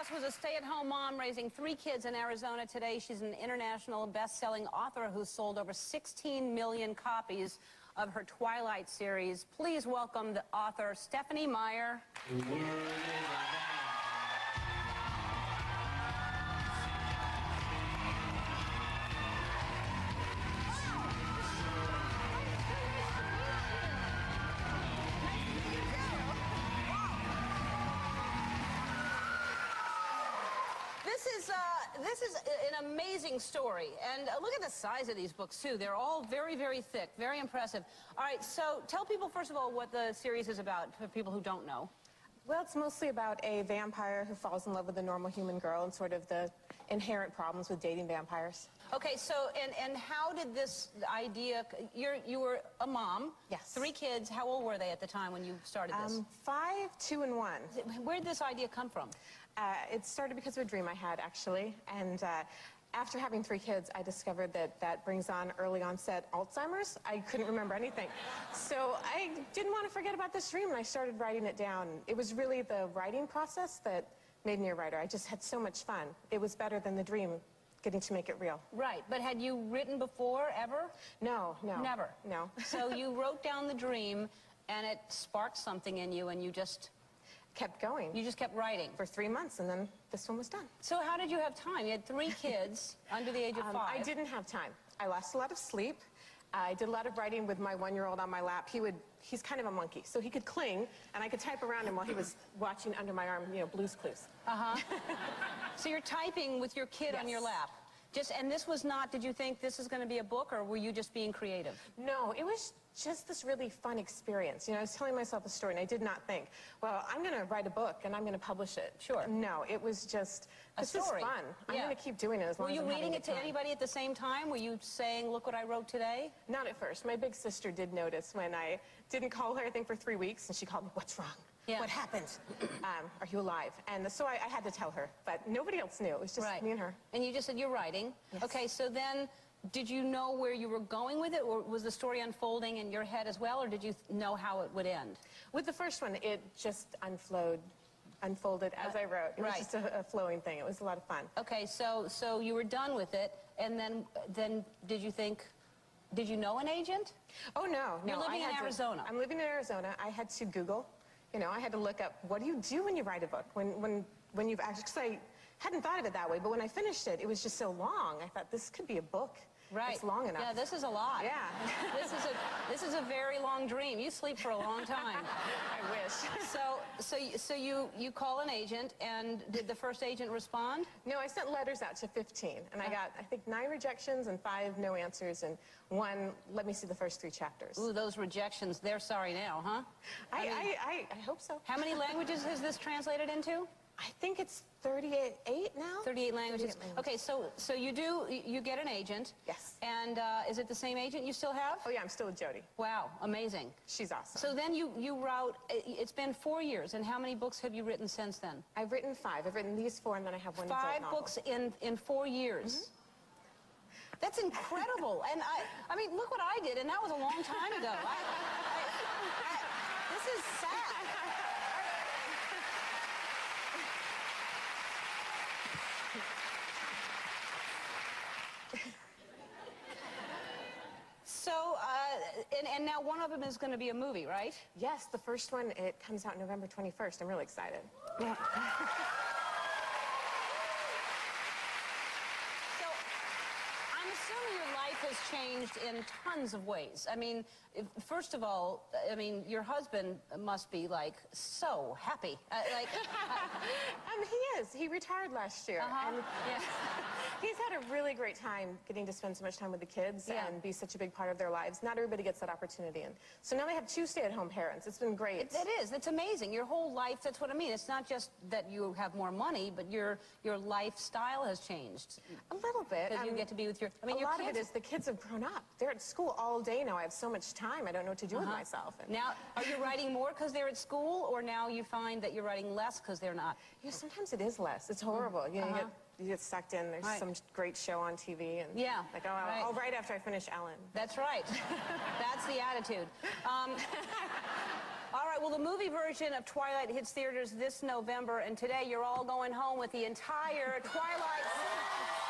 guest was a stay-at-home mom raising 3 kids in Arizona. Today, she's an international best-selling author who's sold over 16 million copies of her Twilight series. Please welcome the author, Stephenie Meyer. This is an amazing story, and look at the size of these books, too. They're all very, very thick, very impressive. All right, so tell people, first of all, what the series is about, for people who don't know. Well, it's mostly about a vampire who falls in love with a normal human girl and sort of the inherent problems with dating vampires. Okay, so, and how did this idea, you were a mom. Yes. 3 kids. How old were they at the time when you started this? 5, 2, and 1. Where did this idea come from? It started because of a dream I had, actually, and after having 3 kids, I discovered that that brings on early onset Alzheimer's. I couldn't remember anything. So I didn't want to forget about this dream, and I started writing it down. It was really the writing process that made me a writer. I just had so much fun. It was better than the dream, getting to make it real. Right, but had you written before, ever? No, no. Never? No. So you wrote down the dream, and it sparked something in you, and you just... kept going. You just kept writing? For 3 months, and then this one was done. So how did you have time? You had 3 kids under the age of 5. I didn't have time. I lost a lot of sleep. I did a lot of writing with my 1-year-old on my lap. He's kind of a monkey, so he could cling, and I could type around him while he was watching under my arm, you know, Blue's Clues. Uh-huh. So you're typing with your kid on your lap. And this was not, did you think this is going to be a book, or were you just being creative? No, it was just this really fun experience. You know, I was telling myself a story, and I did not think, well, I'm going to write a book, and I'm going to publish it. Sure. No, it was just, this is fun. I'm going to keep doing it as long as I'm having a good time. Were you reading it to anybody at the same time? Were you saying, look what I wrote today? Not at first. My big sister did notice when I didn't call her, I think, for 3 weeks, and she called me, what's wrong? Yeah. What happened? Are you alive? And so I had to tell her, but nobody else knew. It was just me and her. And you just said you're writing. Yes. Okay, so then did you know where you were going with it, or was the story unfolding in your head as well, or did you know how it would end? With the first one, it just unfolded as I wrote. It was just a flowing thing. It was a lot of fun. Okay, so you were done with it, and then did you think... Did you know an agent? Oh, no. You're living in Arizona. I'm living in Arizona. I had to Google. You know, I had to look up, what do you do when you write a book? When you've actually, because I hadn't thought of it that way, but when I finished it, it was just so long. I thought, this could be a book. Right. It's long enough. Yeah, this is a lot. Yeah. This is a very long dream. You sleep for a long time. I wish. So you call an agent, and did the first agent respond? No, I sent letters out to 15, and I got, I think, 9 rejections and 5 no answers, and 1, let me see the first 3 chapters. Ooh, those rejections, they're sorry now, huh? I hope so. How many languages has this translated into? I think it's 38 now. 38 languages. Okay, so you get an agent. Yes. And is it the same agent you still have? Oh, yeah, I'm still with Jody. Wow, amazing. She's awesome. So then you wrote, it's been 4 years, and how many books have you written since then? I've written 5. I've written these 4, and then I have 1 adult novel. 5 books in 4 years. Mm-hmm. That's incredible. And I mean, look what I did, and that was a long time ago. This is sad. So, and now one of them is going to be a movie, right? Yes, the first one, it comes out November 21st. I'm really excited. Yeah. So, I'm assuming your life has changed in tons of ways. I mean, first of all, I mean, your husband must be, like, so happy. He is. He retired last year. And he's had a really great time getting to spend so much time with the kids and be such a big part of their lives. Not everybody gets that opportunity. And so now they have 2 stay-at-home parents. It's been great. It is. It's amazing. Your whole life, that's what I mean. It's not just that you have more money, but your lifestyle has changed. A little bit. Because you get to be with your... I mean, a lot of it is the kids have grown up. They're at school all day now. I have so much time. I don't know what to do with myself. And now, are you writing more because they're at school, or now you find that you're writing less because they're not? You know, sometimes it is less. It's horrible. You know, you get sucked in. There's some great show on TV. And like, oh, I'll write after I finish Ellen. That's right. That's the attitude. All right. right, well, the movie version of Twilight hits theaters this November, and today you're all going home with the entire Twilight series.